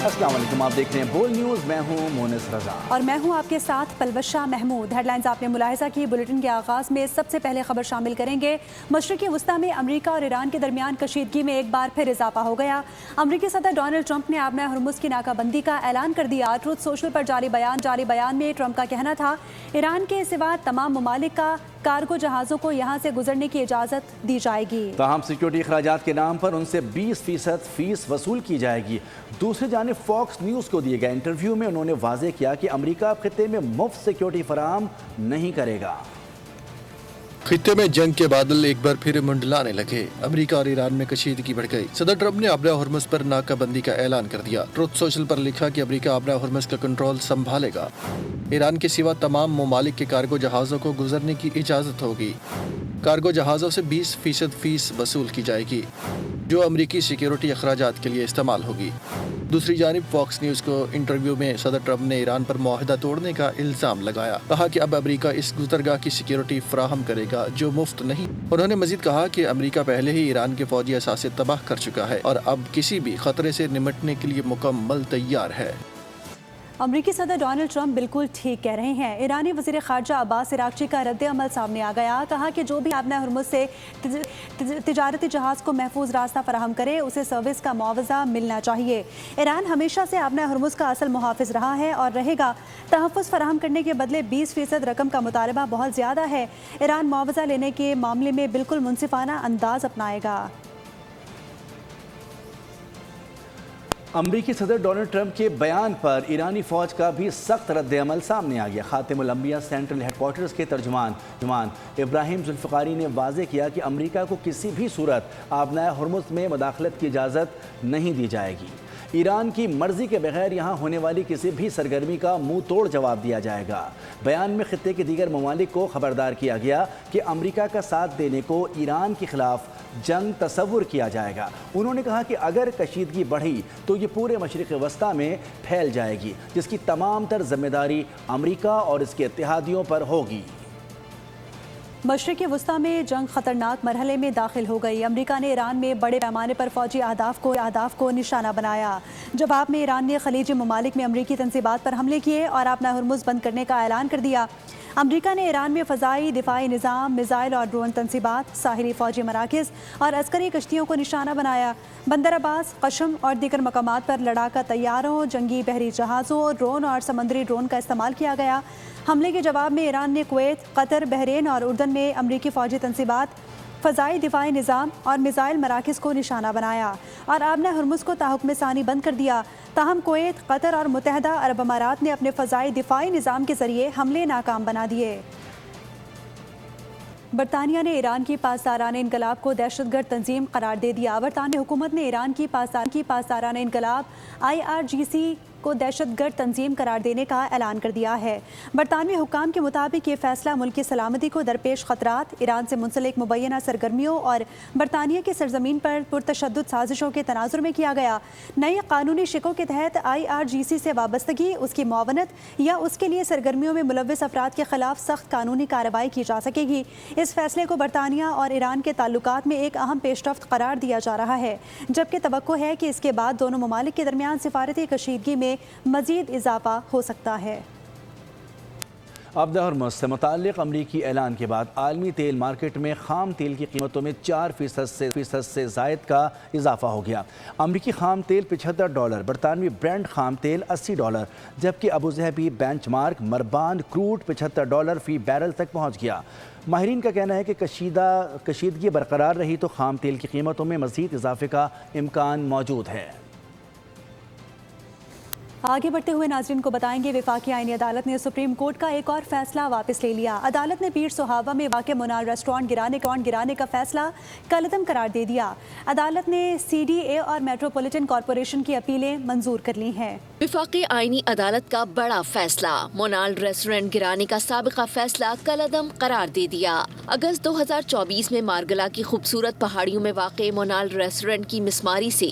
السلام علیکم، آپ دیکھ رہے ہیں بول نیوز، میں ہوں مونس رضا اور میں ہوں آپ کے ساتھ پلوشہ محمود۔ ہیڈ لائنز آپ نے ملاحظہ کی، بلیٹن کے آغاز میں سب سے پہلے خبر شامل کریں گے۔ مشرقی وسطی میں امریکہ اور ایران کے درمیان کشیدگی میں ایک بار پھر اضافہ ہو گیا۔ امریکی صدر ڈونلڈ ٹرمپ نے آبنہ ہرمز کی ناکہ بندی کا اعلان کر دیا۔ ٹروتھ سوشل پر جاری بیان میں ٹرمپ کا کہنا تھا ایران کے سوا تمام ممالک کا کارگو جہازوں کو یہاں سے گزرنے کی اجازت دی جائے گی۔ تاہم سیکیورٹی اخراجات کے نام پر ان سے 20% فیس وصول کی جائے گی۔ دوسری جانب فاکس نیوز کو دیے گئے انٹرویو میں انہوں نے واضح کیا کہ امریکہ خطے میں مفت سیکیورٹی فراہم نہیں کرے گا۔ خطے میں جنگ کے بادل ایک بار پھر منڈلانے لگے۔ امریکہ اور ایران میں کشیدگی بڑھ گئی۔ صدر ٹرمپ نے آبنہ ہرمز پر ناکہ بندی کا اعلان کر دیا۔ ٹروتھ سوشل پر لکھا کہ امریکہ آبنہ ہرمز کا کنٹرول سنبھالے گا۔ ایران کے سوا تمام ممالک کے کارگو جہازوں کو گزرنے کی اجازت ہوگی۔ کارگو جہازوں سے 20% فیس وصول کی جائے گی جو امریکی سیکیورٹی اخراجات کے لیے استعمال ہوگی۔ دوسری جانب فاکس نیوز کو انٹرویو میں صدر ٹرمپ نے ایران پر معاہدہ توڑنے کا الزام لگایا۔ کہا کہ اب امریکہ اس گزرگاہ کی سیکیورٹی فراہم کرے گا جو مفت نہیں۔ انہوں نے مزید کہا کہ امریکہ پہلے ہی ایران کے فوجی اثاثے تباہ کر چکا ہے اور اب کسی بھی خطرے سے نمٹنے کے لیے مکمل تیار ہے۔ امریکی صدر ڈونلڈ ٹرمپ بالکل ٹھیک کہہ رہے ہیں۔ ایرانی وزیر خارجہ عباس عراقچی کا رد عمل سامنے آ گیا۔ کہا کہ جو بھی آبنہ ہرمز سے تجارتی جہاز کو محفوظ راستہ فراہم کرے اسے سروس کا معاوضہ ملنا چاہیے۔ ایران ہمیشہ سے آبنہ ہرمز کا اصل محافظ رہا ہے اور رہے گا۔ تحفظ فراہم کرنے کے بدلے 20% رقم کا مطالبہ بہت زیادہ ہے۔ ایران معاوضہ لینے کے معاملے میں بالکل منصفانہ انداز اپنائے گا۔ امریکی صدر ڈونلڈ ٹرمپ کے بیان پر ایرانی فوج کا بھی سخت رد عمل سامنے آ گیا۔ خاتم الانبیاء سینٹرل ہیڈ کوارٹرز کے ترجمان ابراہیم ذوالفقاری نے واضح کیا کہ امریکہ کو کسی بھی صورت آبنہ ہرمز میں مداخلت کی اجازت نہیں دی جائے گی۔ ایران کی مرضی کے بغیر یہاں ہونے والی کسی بھی سرگرمی کا منہ توڑ جواب دیا جائے گا۔ بیان میں خطے کے دیگر ممالک کو خبردار کیا گیا کہ امریکہ کا ساتھ دینے کو ایران کے خلاف جنگ تصور کیا جائے گا۔ انہوں نے کہا کہ اگر کشیدگی بڑھی تو یہ پورے مشرق وسطی میں پھیل جائے گی جس کی تمام تر ذمہ داری امریکہ اور اس کے اتحادیوں پر ہوگی۔ مشرقی وسطی میں جنگ خطرناک مرحلے میں داخل ہو گئی۔ امریکہ نے ایران میں بڑے پیمانے پر فوجی اہداف کو نشانہ بنایا۔ جواب میں ایران نے خلیجی ممالک میں امریکی تنصیبات پر حملے کیے اور آبنہ ہرمز بند کرنے کا اعلان کر دیا۔ امریکہ نے ایران میں فضائی دفاعی نظام، میزائل اور ڈرون تنصیبات، ساحلی فوجی مراکز اور عسکری کشتیوں کو نشانہ بنایا۔ بندر عباس، قشم اور دیگر مقامات پر لڑاکا طیاروں، جنگی بحری جہازوں، ڈرون اور سمندری ڈرون کا استعمال کیا گیا۔ حملے کے جواب میں ایران نے کویت، قطر، بحرین اور اردن میں امریکی فوجی تنصیبات، فضائی دفاعی نظام اور میزائل مراکز کو نشانہ بنایا اور آبنہ ہرمز کو تاحکم ثانی بند کر دیا۔ تاہم کویت، قطر اور متحدہ عرب امارات نے اپنے فضائی دفاعی نظام کے ذریعے حملے ناکام بنا دیے۔ برطانیہ نے ایران کی پاسداران انقلاب کو دہشت گرد تنظیم قرار دے دیا۔ برطانوی حکومت نے ایران کی پاسداران انقلاب IRGC کو دہشت گرد تنظیم قرار دینے کا اعلان کر دیا ہے۔ برطانوی حکام کے مطابق یہ فیصلہ ملک کی سلامتی کو درپیش خطرات، ایران سے منسلک مبینہ سرگرمیوں اور برطانیہ کی سرزمین پر پرتشدد سازشوں کے تناظر میں کیا گیا۔ نئی قانونی شقوں کے تحت IRGC سے وابستگی، اس کی معاونت یا اس کے لیے سرگرمیوں میں ملوث افراد کے خلاف سخت قانونی کارروائی کی جا سکے گی۔ اس فیصلے کو برطانیہ اور ایران کے تعلقات میں ایک اہم پیش رفت قرار دیا جا رہا ہے، جبکہ توقع ہے کہ اس کے بعد دونوں ممالک کے درمیان سفارتی کشیدگی میں مزید اضافہ ہو سکتا ہے۔ آبنہ ہرمز سے متعلق امریکی اعلان کے بعد عالمی تیل مارکیٹ میں خام تیل کی قیمتوں میں 4% سے زائد کا اضافہ ہو گیا۔ امریکی خام تیل $75، برطانوی برنٹ خام تیل $80، جبکہ ابوظہبی بینچ مارک مربان کروڈ $75 فی بیرل تک پہنچ گیا۔ ماہرین کا کہنا ہے کہ کشیدگی برقرار رہی تو خام تیل کی قیمتوں میں مزید اضافے کا امکان موجود ہے۔ آگے بڑھتے ہوئے ناظرین کو بتائیں گے وفاقی آئینی عدالت نے سپریم کورٹ کا ایک اور فیصلہ واپس لے لیا۔ عدالت نے پیر صحابہ میں واقع منال ریسٹورانٹ گرانے کا فیصلہ کالعدم قرار دے دیا۔ عدالت نے CDA اور میٹروپولیٹن کارپوریشن کی اپیلیں منظور کر لی ہیں۔ وفاقی آئینی عدالت کا بڑا فیصلہ، منال ریسٹورانٹ گرانے کا سابقہ فیصلہ کالعدم قرار دے دیا۔ اگست 2024 میں مارگلا کی خوبصورت پہاڑیوں میں واقع منال ریسٹورانٹ کی مسماری سے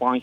5